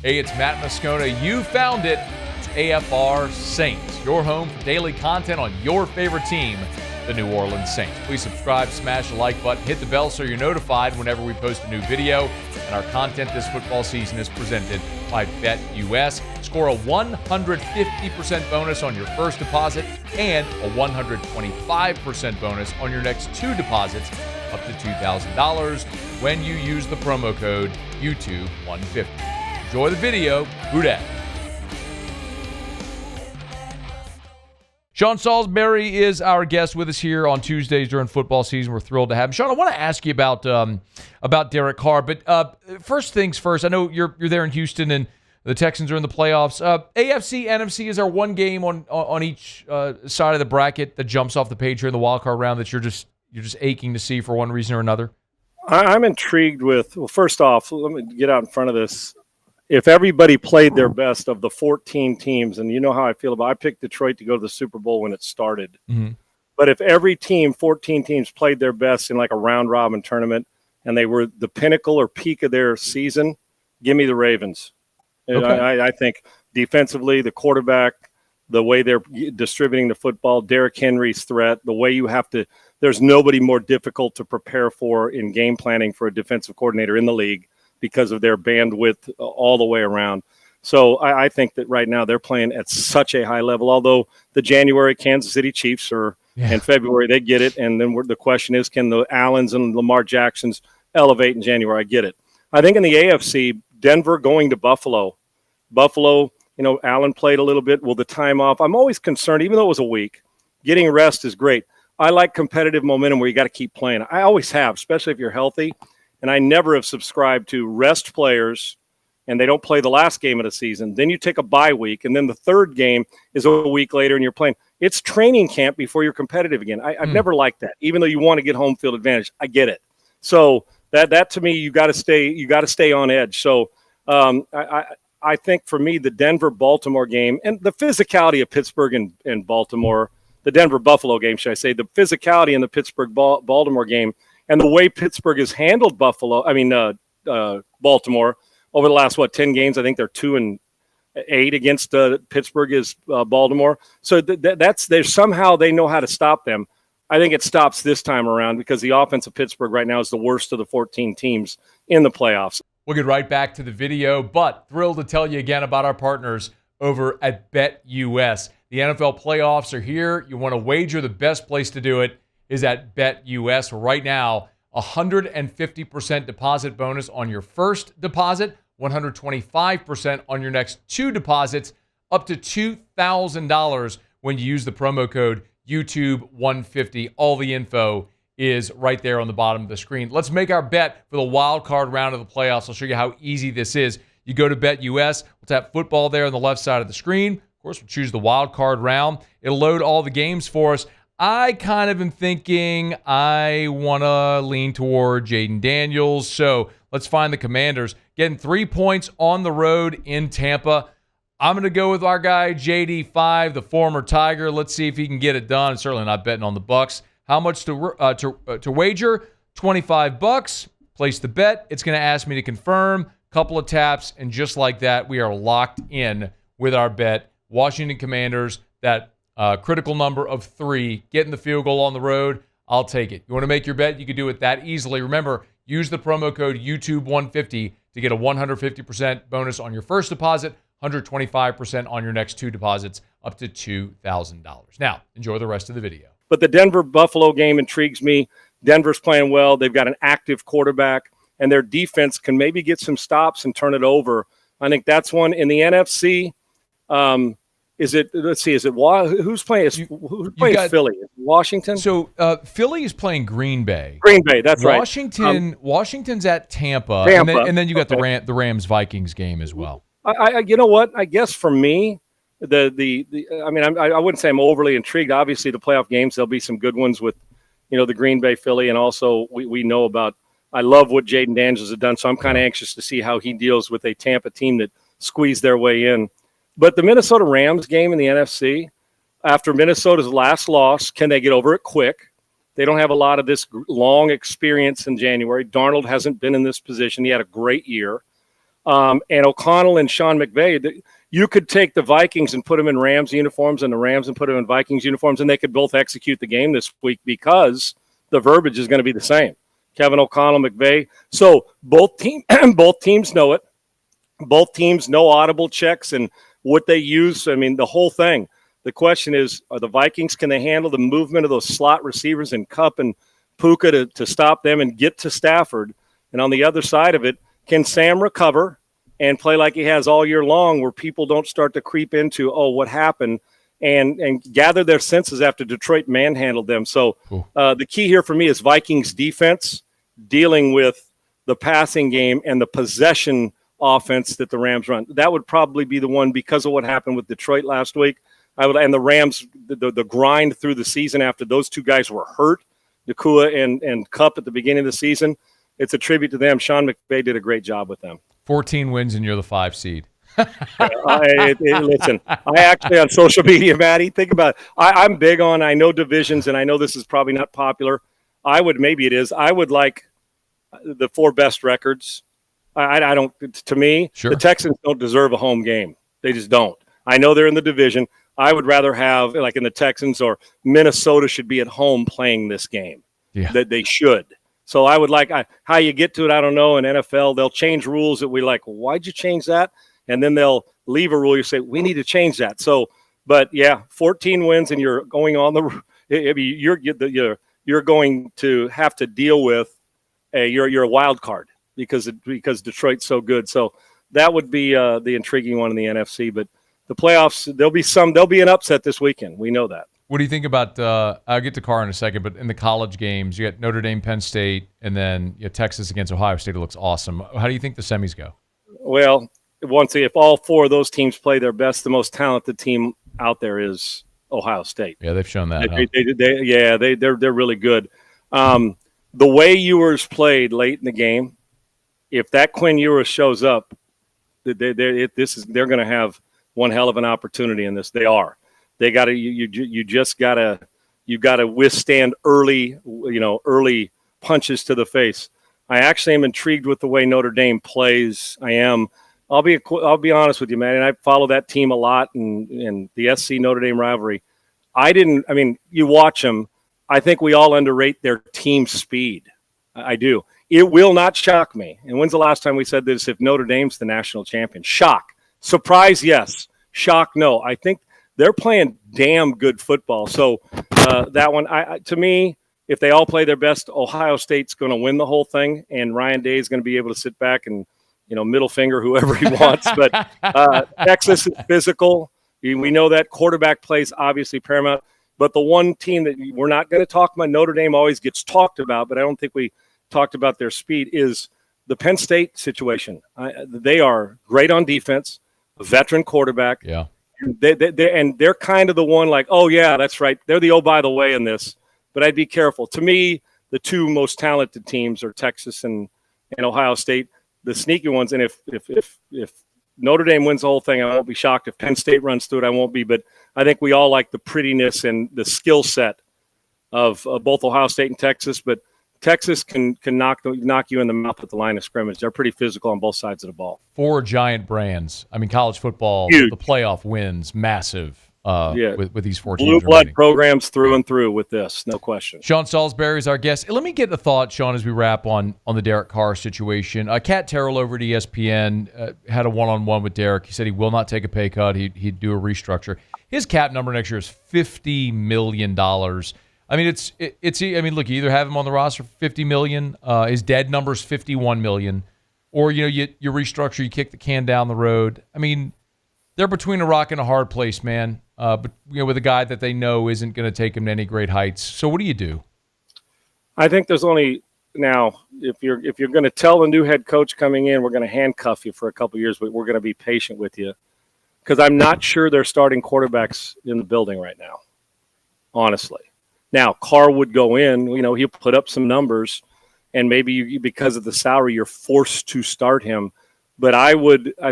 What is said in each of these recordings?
Hey, it's Matt Moscona. You found it. It's AFR Saints, your home for daily content on your favorite team, the New Orleans Saints. Please subscribe, smash the like button, hit the bell so you're notified whenever we post a new video. And our content this football season is presented by BetUS. Score a 150% bonus on your first deposit and a 125% bonus on your next two deposits up to $2,000 when you use the promo code YouTube150. Enjoy the video. Who dat? Sean Salisbury is our guest with us here on Tuesdays during football season. We're thrilled to have him. Sean, I want to ask you about Derek Carr, but first things first. I know you're there in Houston and the Texans are in the playoffs. AFC, NFC, is there one game on each side of the bracket that jumps off the page here in the wild card round that you're just aching to see for one reason or another? I'm intrigued with. Well, first off, let me get out in front of this. If everybody played their best of the 14 teams, and you know how I feel about, I picked Detroit to go to the Super Bowl when it started. Mm-hmm. But if every team, 14 teams, played their best in like a round robin tournament, and they were the pinnacle or peak of their season, give me the Ravens. Okay. I think defensively, the quarterback, the way they're distributing the football, Derrick Henry's threat, the way you have to. There's nobody more difficult to prepare for in game planning for a defensive coordinator in the league, because of their bandwidth all the way around. So I think that right now they're playing at such a high level, although the January Kansas City Chiefs in February, they get it. And then the question is, can the Allens and Lamar Jacksons elevate in January? I get it. I think in the AFC, Denver going to Buffalo. Buffalo, Allen played a little bit. Will the time off? I'm always concerned, even though it was a week, getting rest is great. I like competitive momentum where you got to keep playing. I always have, especially if you're healthy. And I never have subscribed to rest players and they don't play the last game of the season. Then you take a bye week, and then the third game is a week later and you're playing. It's training camp before you're competitive again. I've never liked that, even though you want to get home field advantage. I get it. So that to me, you got to stay on edge. So I think for me, the Denver-Baltimore game and the physicality of Pittsburgh and Baltimore, the Denver-Buffalo game, should I say, the physicality in the Pittsburgh-Baltimore game, and the way Pittsburgh has handled Baltimore over the last, 10 games, I think they're 2-8 against Pittsburgh is Baltimore. So there's somehow they know how to stop them. I think it stops this time around because the offense of Pittsburgh right now is the worst of the 14 teams in the playoffs. We'll get right back to the video, but thrilled to tell you again about our partners over at BetUS. The NFL playoffs are here. You want to wager, the best place to do it is at BetUS. Right now, 150% deposit bonus on your first deposit, 125% on your next two deposits, up to $2,000 when you use the promo code YouTube150. All the info is right there on the bottom of the screen. Let's make our bet for the wild card round of the playoffs. I'll show you how easy this is. You go to BetUS. We'll tap football there on the left side of the screen. Of course, we'll choose the wild card round. It'll load all the games for us. I kind of am thinking I want to lean toward Jaden Daniels. So let's find the Commanders. Getting 3 points on the road in Tampa. I'm going to go with our guy, JD5, the former Tiger. Let's see if he can get it done. Certainly not betting on the Bucks. How much to wager? $25. Place the bet. It's going to ask me to confirm. Couple of taps, and just like that, we are locked in with our bet. Washington Commanders, that critical number of 3, getting the field goal on the road. I'll take it. You want to make your bet? You can do it that easily. Remember, use the promo code YouTube150 to get a 150% bonus on your first deposit, 125% on your next two deposits, up to $2,000. Now, enjoy the rest of the video. But the Denver-Buffalo game intrigues me. Denver's playing well. They've got an active quarterback, and their defense can maybe get some stops and turn it over. I think that's one. In the NFC, who's playing? Who's playing Philly? Washington? So Philly is playing Green Bay. Green Bay, that's right. Washington's at Tampa. And then you got the Rams-Vikings game as well. You know what? I guess for me, I wouldn't say I'm overly intrigued. Obviously, the playoff games, there'll be some good ones with, the Green Bay, Philly, and also we know about. I love what Jaden Daniels has done, so I'm kind of anxious to see how he deals with a Tampa team that squeezed their way in. But the Minnesota Rams game in the NFC, after Minnesota's last loss, can they get over it quick? They don't have a lot of this long experience in January. Darnold hasn't been in this position. He had a great year. And O'Connell and Sean McVay, you could take the Vikings and put them in Rams uniforms and the Rams and put them in Vikings uniforms, and they could both execute the game this week because the verbiage is going to be the same. Kevin O'Connell, McVay. So both teams know it. Both teams know audible checks and what they use. I mean, the whole thing. The question is, are the Vikings, can they handle the movement of those slot receivers in Kupp and Puka to stop them and get to Stafford? And on the other side of it, can Sam recover and play like he has all year long, where people don't start to creep into, oh, what happened, and gather their senses after Detroit manhandled them. So the key here for me is Vikings defense dealing with the passing game and the possession offense that the Rams run. That would probably be the one because of what happened with Detroit last week. And the Rams, the grind through the season after those two guys were hurt, Nakua and Kupp at the beginning of the season, it's a tribute to them. Sean McVay did a great job with them. 14 wins and you're the 5 seed. Listen, I actually on social media, Maddie, think about it. I'm big on, I know divisions, and I know this is probably not popular. I would like the 4 best records. I don't, to me, sure. The Texans don't deserve a home game. They just don't. I know they're in the division. I would rather have, like in the Texans, or Minnesota should be at home playing this game. Yeah. That they should. So I would like, how you get to it, I don't know. In NFL, they'll change rules that we like, why'd you change that? And then they'll leave a rule. You say, we need to change that. So, but yeah, 14 wins and you're going on you're going to have to deal with you're a wild card because Detroit's so good. So that would be the intriguing one in the NFC. But the playoffs, there'll be an upset this weekend. We know that. What do you think about, I'll get to Carr in a second, but in the college games, you got Notre Dame, Penn State, and then Texas against Ohio State. It looks awesome. How do you think the semis go? Well, if all 4 of those teams play their best, the most talented team out there is Ohio State. Yeah, they've shown that. They're really good. The way Ewers played late in the game, if that Quinn Ewers shows up, they're going to have one hell of an opportunity in this. They are. They got to. You got to withstand early punches to the face. I actually am intrigued with the way Notre Dame plays. I am. I'll be honest with you, man. And I follow that team a lot, and the SC Notre Dame rivalry. You watch them. I think we all underrate their team speed. I do. It will not shock me. And when's the last time we said this? If Notre Dame's the national champion, shock, surprise, yes. Shock, no. I think they're playing damn good football. So that one, to me, if they all play their best, Ohio State's going to win the whole thing, and Ryan Day is going to be able to sit back and middle finger whoever he wants. But Texas is physical. We know that quarterback plays obviously paramount. But the one team that we're not going to talk about, Notre Dame always gets talked about, but I don't think we talked about their speed, is the Penn State situation. They are great on defense, a veteran quarterback. Yeah. They're kind of the one like, oh, yeah, that's right. They're the by the way in this. But I'd be careful. To me, the 2 most talented teams are Texas and Ohio State, the sneaky ones. And if Notre Dame wins the whole thing, I won't be shocked. If Penn State runs through it, I won't be. But I think we all like the prettiness and the skill set of both Ohio State and Texas. But Texas can knock you in the mouth at the line of scrimmage. They're pretty physical on both sides of the ball. 4 giant brands. I mean, college football, huge. The playoff wins, massive with these 4 teams. Blue blood programs through and through with this, no question. Sean Salisbury is our guest. Let me get a thought, Sean, as we wrap on the Derek Carr situation. Cat Terrell over at ESPN had a one-on-one with Derek. He said he will not take a pay cut. He'd do a restructure. His cap number next year is $50 million. I mean, look, you either have him on the roster for $50 million. His dead number is $51 million, or you restructure, you kick the can down the road. I mean, they're between a rock and a hard place, man. But with a guy that they know isn't going to take him to any great heights. So what do you do? I think there's only now if you're going to tell the new head coach coming in, we're going to handcuff you for a couple of years, but we're going to be patient with you, because I'm not sure they're starting quarterbacks in the building right now, honestly. Now, Carr would go in, he'll put up some numbers, and maybe because of the salary, you're forced to start him. But I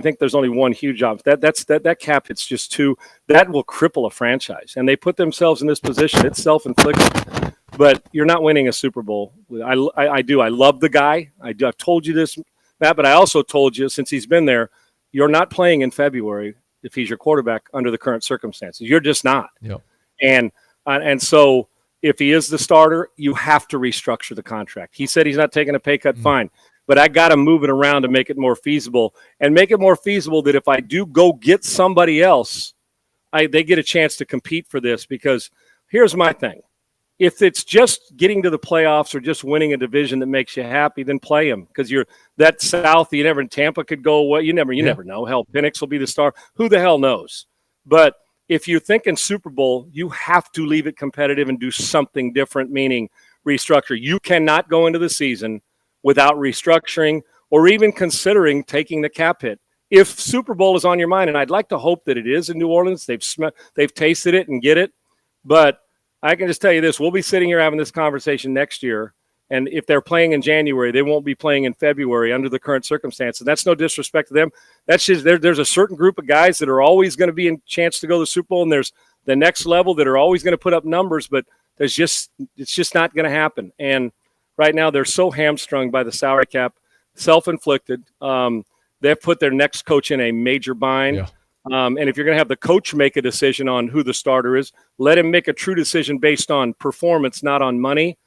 think there's only one huge job. That cap, it's just too, that will cripple a franchise. And they put themselves in this position. It's self-inflicted. But you're not winning a Super Bowl. I do. I love the guy. I've told you this Matt, but I also told you, since he's been there, you're not playing in February if he's your quarterback under the current circumstances. You're just not. Yep. And so if he is the starter, you have to restructure the contract. He said he's not taking a pay cut, fine. But I got to move it around to make it more feasible, and make it more feasible that if I do go get somebody else, they get a chance to compete for this. Because here's my thing. If it's just getting to the playoffs or just winning a division that makes you happy, then play him, because you're that South. You never, Tampa could go away. You never know. Hell, Penix will be the star. Who the hell knows? But if you're thinking Super Bowl, you have to leave it competitive and do something different, meaning restructure. You cannot go into the season without restructuring or even considering taking the cap hit. If Super Bowl is on your mind, and I'd like to hope that it is in New Orleans, they've tasted it and get it. But I can just tell you this, we'll be sitting here having this conversation next year, and if they're playing in January, they won't be playing in February under the current circumstances. That's no disrespect to them. That's just there's a certain group of guys that are always going to be in chance to go to the Super Bowl, and there's the next level that are always going to put up numbers, but it's just not going to happen. And right now they're so hamstrung by the salary cap, self-inflicted. They've put their next coach in a major bind. Yeah. And if you're going to have the coach make a decision on who the starter is, let him make a true decision based on performance, not on money.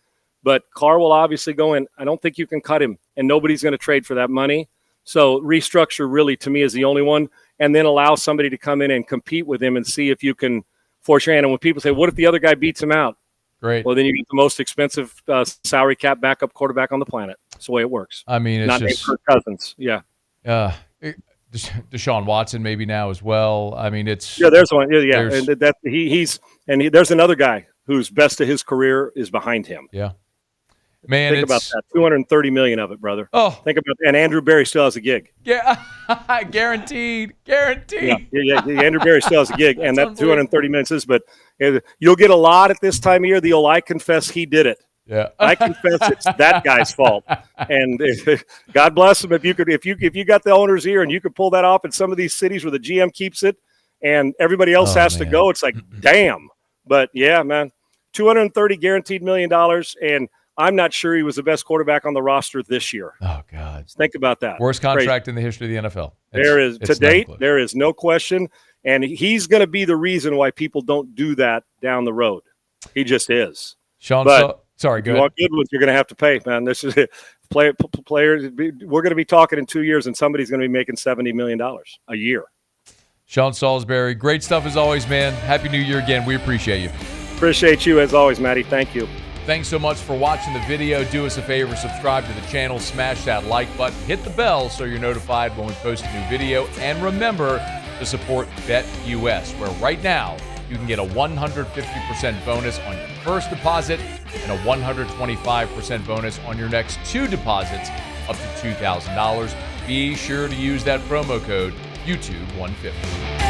But Carr will obviously go in. I don't think you can cut him, and nobody's going to trade for that money. So restructure really, to me, is the only one, and then allow somebody to come in and compete with him and see if you can force your hand. And when people say, what if the other guy beats him out? Great. Well, then you get the most expensive salary cap backup quarterback on the planet. That's the way it works. I mean, it's not just named Kirk Cousins. Yeah. Deshaun Watson maybe now as well. I mean, it's there's one. Yeah. And there's another guy whose best of his career is behind him. Yeah. Man, think about that. $230 million of it, brother. Oh, think about that. And Andrew Berry still has a gig. Yeah, guaranteed. Yeah. Andrew Berry still has a gig, and that $230 million says. But you'll get a lot at this time of year. I confess he did it. Yeah, I confess it's that guy's fault. And God bless him if you got the owner's ear and you could pull that off in some of these cities where the GM keeps it and everybody else has to go. It's like, damn. But yeah, man, $230 guaranteed $1 million, and I'm not sure he was the best quarterback on the roster this year. Oh, God. Think about that. Worst contract in the history of the NFL. There is no question. And he's going to be the reason why people don't do that down the road. He just is. Sean, sorry, go ahead. You want good ones, you're going to have to pay, man. This is players. We're going to be talking in 2 years, and somebody's going to be making $70 million a year. Sean Salisbury, great stuff as always, man. Happy New Year again. We appreciate you. Appreciate you as always, Matty. Thank you. Thanks so much for watching the video. Do us a favor, subscribe to the channel, smash that like button, hit the bell so you're notified when we post a new video, and remember to support BetUS, where right now you can get a 150% bonus on your first deposit and a 125% bonus on your next 2 deposits up to $2,000. Be sure to use that promo code YouTube150.